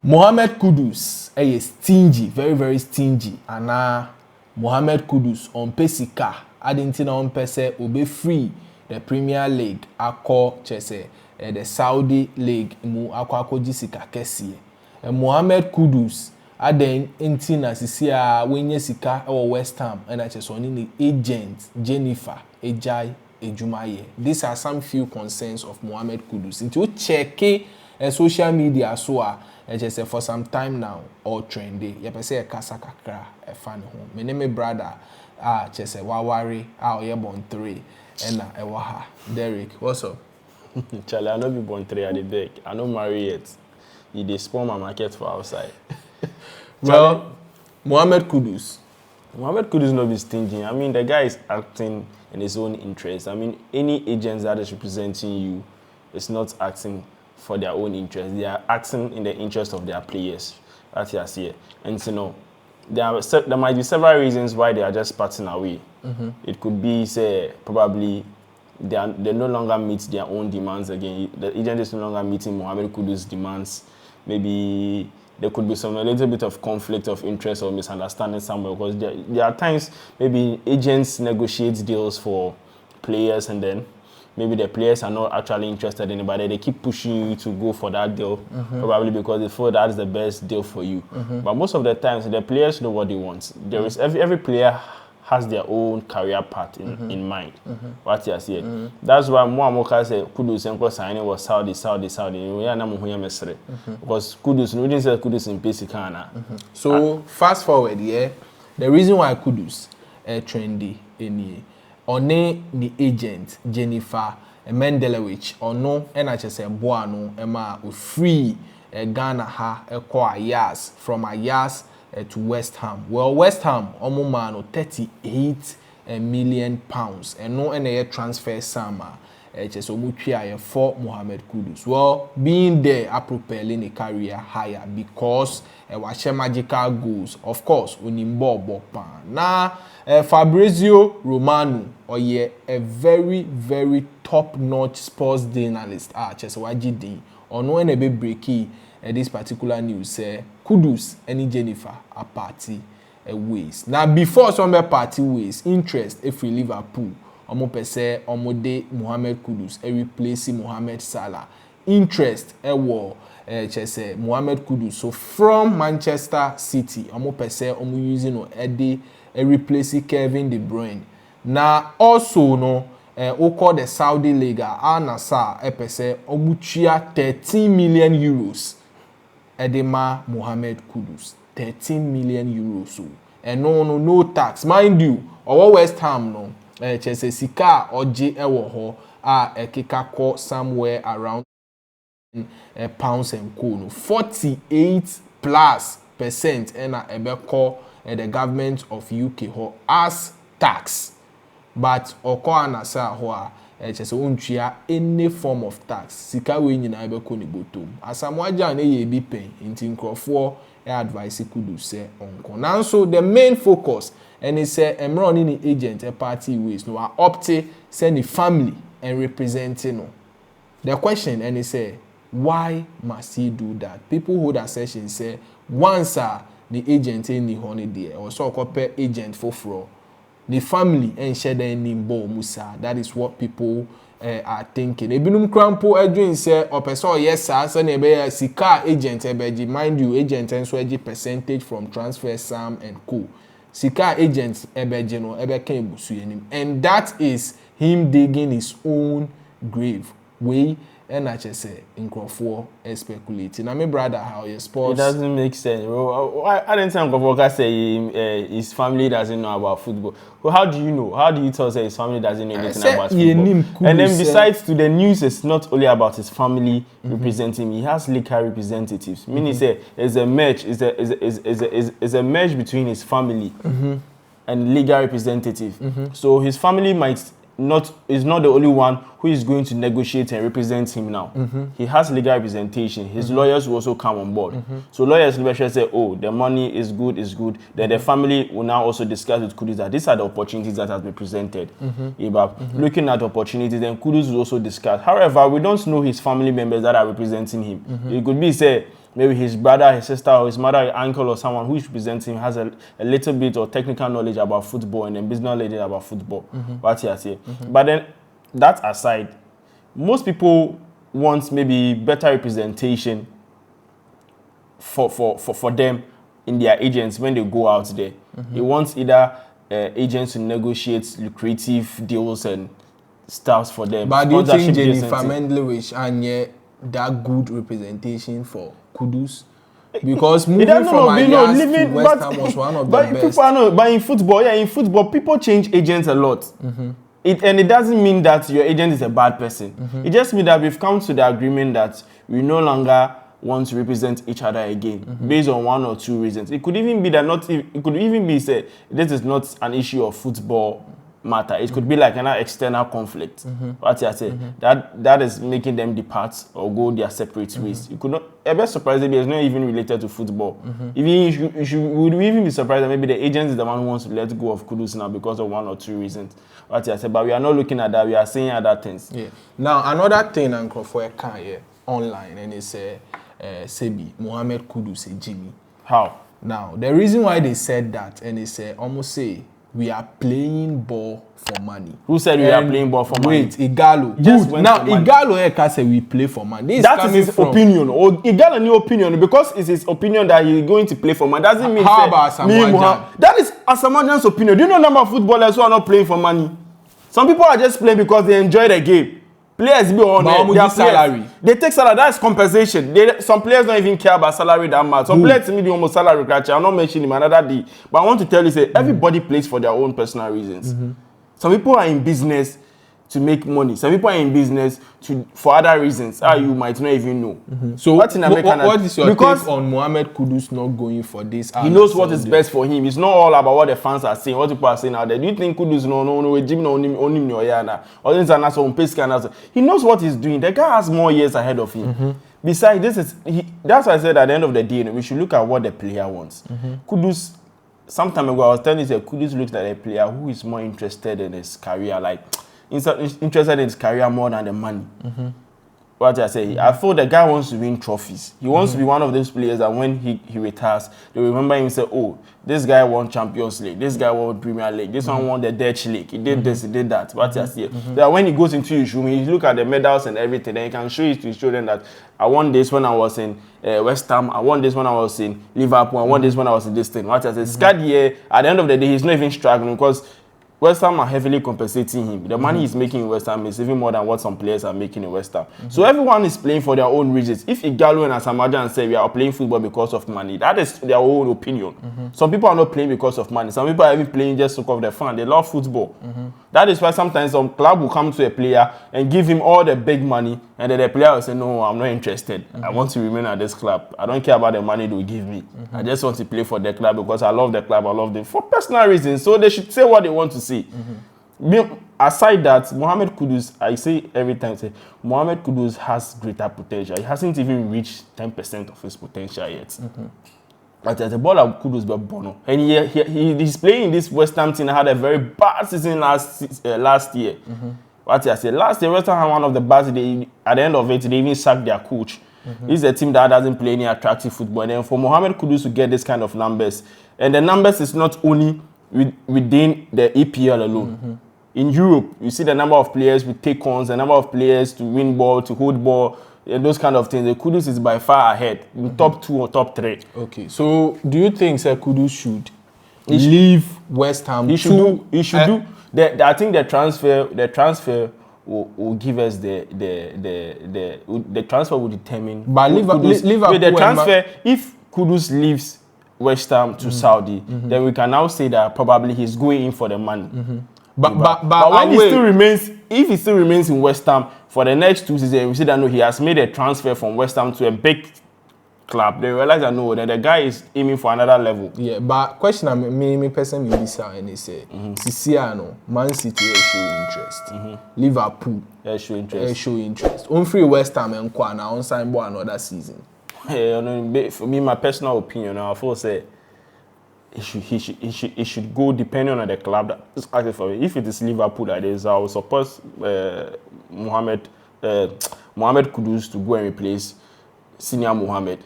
Mohammed Kudus stingy, very very stingy. And Mohammed Kudus on pesika adentina on pese obe free the Premier League akọ chese the Saudi League mu akọ jisika kesi. Mohammed Kudus aden intina sisi a wenye sika West Ham and chese oni ni agent Jennifer Ejai Ejumaye. These are some few concerns of Mohammed Kudus. Into check social media so just for some time now all trendy. You can say a kasa kakra a fan home. My name is brother just wawari ye born 3 and waha. Derek, what's up? Charlie, I know be born 3 at the back. I don't marry yet. You dey spawn my market for outside. Well, Mohammed Kudus. Mohammed Kudus not be stingy. I mean, the guy is acting in his own interest. I mean, any agents that is representing you is not acting for their own interest. They are acting in the interest of their players. That's what I see. And so, there might be several reasons why they are just parting away. It could be, say, probably they no longer meet their own demands again. The agent is no longer meeting Mohammed Kudus' demands. Maybe there could be a little bit of conflict of interest or misunderstanding somewhere, because there are times maybe agents negotiate deals for players and then maybe the players are not actually interested in it, but they keep pushing you to go for that deal, probably because they feel that is the best deal for you. But most of the times, the players know what they want. There is every player has their own career path in mind. What you see. That's why Mohammed said Kudus and signing was Saudi. We are not Nassr because Kudus, we didn't say Kudus in Pesikana. So fast forward, the reason why Kudus trendy in One the agent Jennifer Mendelewich ono ena chese boa no ema free Ghana ha Ayas from Ayas to West Ham. Well, West Ham omo ma no 38 million pounds and no ena transfer sama chese omo twa for Mohammed Kudus. Well, being there are propelling a career higher because washe magical goals. Of course, onimbo pan. Na Fabrizio Romano a very very top-notch sports journalist chese wajidi ono ena be breaki this particular news say Kudus and Jennifer are party ways. Now before some party ways interest if we Liverpool omo pese omo de Mohammed Kudus replace Mohamed Salah interest wo chese Mohammed Kudus so from Manchester City omo pese omo using no replace Kevin De Bruyne. Now also no call the Saudi League Nassr pese omo tua 13 million euros edema Mohammed Kudus 13 million euros so and no tax mind you or West Ham no chese sika oje ewo ho ekeka ko somewhere around pounds and co no 48+% ena ebeko the government of UK ho as tax, but oko anasa ho chese ontua any form of tax sika we nyina ebeko ni botom asamwaja na ye bi pen nti nkrofo advice Kudus say onko now so the main focus and he say emro ni agent a party ways no are opte send the family and representing no the question and he say why must he do that? People hold assertion say once the agent any holiday or so copy agent for fraud the family and share the nimbo musa. That is what people are thinking. Ebinum crampo edwin say or person yes sir so na be sika agent ebeji mind you agent and so percentage from transfer sam and co sika agent ebeji no ebeka ebusu enim and that is him digging his own grave way and I just say Nkrofo speculating. Na my brother how your sports. It doesn't make sense. I didn't say Nkrofo say his family doesn't know about football. Well, how do you know? How do you tell say his family doesn't know anything about football? And then besides to the news, it's not only about his family representing him. He has legal representatives. Meaning say there's a match, is a match between his family and legal representative. So his family is not the only one who is going to negotiate and represent him now. He has legal representation. His lawyers will also come on board. So lawyers will say, oh, the money is good. Then the family will now also discuss with Kudus that these are the opportunities that have been presented. Looking at opportunities, then Kudus will also discuss. However, we don't know his family members that are representing him. It could be, say, maybe his brother, his sister, or his mother, his uncle, or someone who is representing him has a little bit of technical knowledge about football and then business knowledge about football. What you say. But then, that aside, most people want maybe better representation for them in their agents when they go out there. They want either agents to negotiate lucrative deals and stuff for them. But do you think Sponsorship Jennifer deals and Mendelowitz and that good representation for Kudus? Because It moving doesn't from know, Ajax to living, West Ham was one of the but best. people are not, but in football, people change agents a lot. And it doesn't mean that your agent is a bad person. It just means that we've come to the agreement that we no longer want to represent each other again based on one or two reasons. It could even be that it could even be said this is not an issue of football matter. It could be like an external conflict. What you say that is making them depart or go their separate ways. You could not. A bit surprised that it's not even related to football. Even would we even be surprised that maybe the agent is the one who wants to let go of Kudus now because of one or two reasons. What you say, but we are not looking at that. We are saying other things. Yeah. Now another thing and for online and it's Sebi Mohammed Kudus Jimmy. How? Now the reason why they said that and it's almost say we are playing ball for money. Who said we are playing ball for money? Wait, Igalo. Just went now for money. Igalo can say we play for money. That is his opinion. Or Igalo new opinion because it's his opinion that he's going to play for money. Doesn't mean how about Asamoah? That is Asamoah's opinion. Do you know number of footballers who are not playing for money? Some people are just playing because they enjoy the game. Players be on their salary. They take salary. That's compensation. Some players don't even care about salary that much. Some players to me the almost salary crunch. I'm not mentioning him another day. But I want to tell you, say everybody plays for their own personal reasons. Some people are in business to make money. Some people are in business for other reasons. You might not even know. So what is your take on Mohammed Kudus not going for this? He knows what is best for him. It's not all about what the fans are saying, what people are saying out there. Do you think Kudus he knows what he's doing. The guy has more years ahead of him. Besides, that's why I said at the end of the day, we should look at what the player wants. Kudus, some time ago, I was telling you that Kudus looks like a player who is more interested in his career, like interested in his career more than the money. What I say, I feel the guy wants to win trophies. He wants to be one of those players that when he retires, they remember him and say, oh, this guy won Champions League, this guy won Premier League, this one won the Dutch League, he did this, he did that. What I say, that when he goes into his room, he look at the medals and everything, then he can show it to show them that I won this when I was in West Ham, I won this when I was in Liverpool, I won this when I was in this thing. What I say, Scared here, at the end of the day, he's not even struggling because West Ham are heavily compensating him. The money he's making in West Ham is even more than what some players are making in West Ham. So everyone is playing for their own reasons. If Igalo and Asamoah say we are playing football because of money, that is their own opinion. Some people are not playing because of money. Some people are even playing just because of their fun. They love football. That is why sometimes some club will come to a player and give him all the big money, and then the player will say, no, I'm not interested. I want to remain at this club. I don't care about the money they will give me. I just want to play for the club because I love the club. I love them for personal reasons. So they should say what they want to say. Aside that, Mohammed Kudus, I say every time, Mohammed Kudus has greater potential. He hasn't even reached 10% of his potential yet. But the ball of Kudus but Bono, and he's playing in this West Ham team. Had a very bad season last year. What I say, last year West Ham had one of the best. At the end of it, they even sacked their coach. This is a team that doesn't play any attractive football. And then for Mohammed Kudus to get this kind of numbers, and the numbers is not only within the EPL alone. In Europe, you see the number of players with take-ons, the number of players to win ball, to hold ball, and those kind of things. The Kudus is by far ahead, in top 2 or top 3. Okay, so do you think Kudus should leave West Ham? He should do. I think the transfer will give us the transfer will determine. But Liverpool, the transfer, if Kudus leaves West Ham to Saudi, then we can now say that probably he's going in for the money. But when if he still remains in West Ham for the next 2 seasons, we see that no, he has made a transfer from West Ham to a big club. They realize that no, that the guy is aiming for another level. Yeah, but question me person me say and they say, Siciano, Man City show interest, Liverpool show interest. On free West Ham and Kwana on sign ball another season. For me, my personal opinion, I feel say he should go depending on the club that is asking for it. If it is Liverpool that is, I will suppose Mohammed Kudus to go and replace senior Mohammed,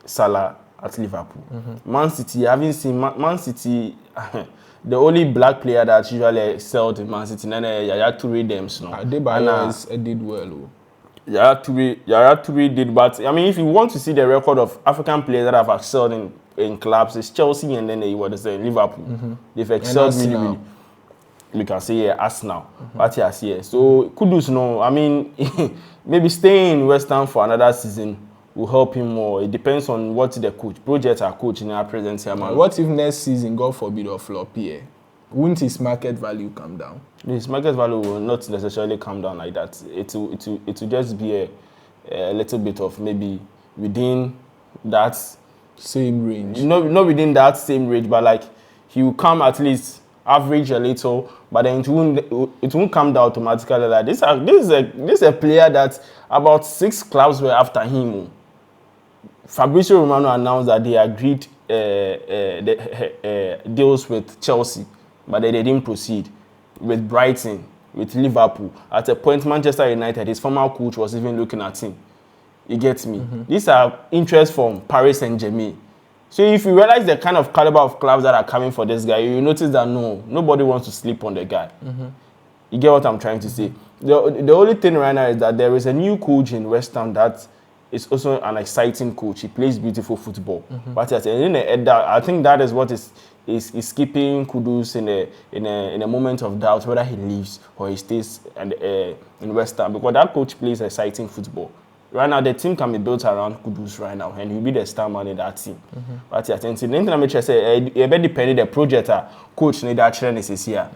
Salah at Liverpool. Man City, I haven't seen Man City. The only black player that usually excelled in Man City, Yaya Toure them. Adebayo did well. Yaya Toure did, but I mean, if you want to see the record of African players that have excelled in clubs, it's Chelsea and then Liverpool. They've excelled really. You can say Arsenal. But yes, so Kudus, no. I mean, maybe staying in West Ham for another season will help him more. It depends on what the project are coaching our present here. What if next season, God forbid, or flop here? Won't his market value come down? His market value will not necessarily come down like that. It will just be a little bit of maybe within that same range. Not within that same range, but like he will come at least average a little, but then it won't come down automatically. Like this is a player that about 6 clubs were after him. Fabrizio Romano announced that they agreed deals with Chelsea, but they didn't proceed. With Brighton, with Liverpool. At a point, Manchester United, his former coach was even looking at him. You get me? These are interests from Paris Saint-Germain. So if you realize the kind of caliber of clubs that are coming for this guy, you notice that nobody wants to sleep on the guy. You get what I'm trying to say? The only thing right now is that there is a new coach in West Ham that is also an exciting coach. He plays beautiful football. But I think that is what is keeping Kudus in a moment of doubt whether he leaves or he stays in West Ham, because that coach plays exciting football. Right now, the team can be built around Kudus right now, and he'll be the star man in that team. But yeah, the thing I'm trying to say, it depends the project coach need that training is here.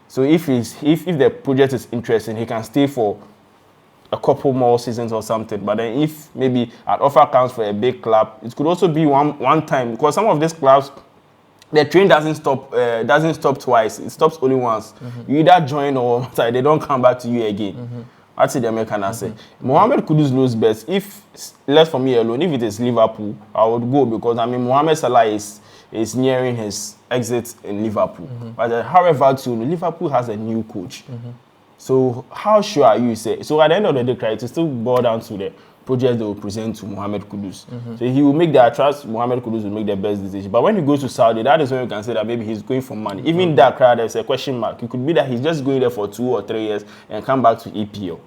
So if the project is interesting, he can stay for a couple more seasons or something. But then if maybe an offer comes for a big club, it could also be one time, because some of these clubs, the train doesn't stop twice. It stops only once. You either join or they don't come back to you again. That's the American say. Mohammed Kudus knows best. If left for me alone, if it is Liverpool, I would go, because I mean Mohamed Salah is nearing his exit in Liverpool. But however, too, Liverpool has a new coach. So how sure are you? So at the end of the day, it still boil down to the project they will present to Mohammed Kudus. So he will make I trust Mohammed Kudus will make the best decision. But when he goes to Saudi, that is when you can say that maybe he's going for money. Even that crowd, there's a question mark. It could be that he's just going there for 2 or 3 years and come back to EPL.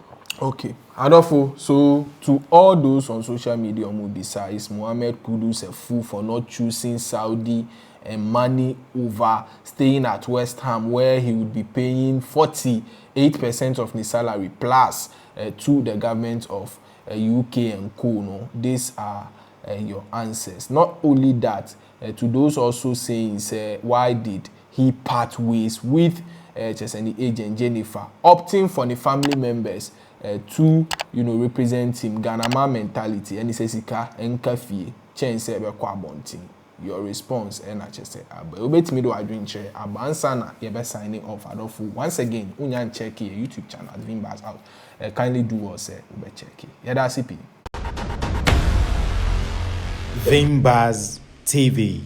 Okay. Adolfo, so to all those on social media, is Mohammed Kudus a fool for not choosing Saudi and money over staying at West Ham, where he would be paying 48% of his salary plus to the government of UK and co. No? These are your answers. Not only that, to those also saying, why did he part ways with the agent Jennifer, opting for the family members to represent him? Ghana mentality, and he says Nkafie change your response and I just say obet me do I drink chair abansana you be signing off Adolfo. Once again unyan check your YouTube channel Vimbas out. Kindly do us be check it. Yeah, that's it. Vimbas TV.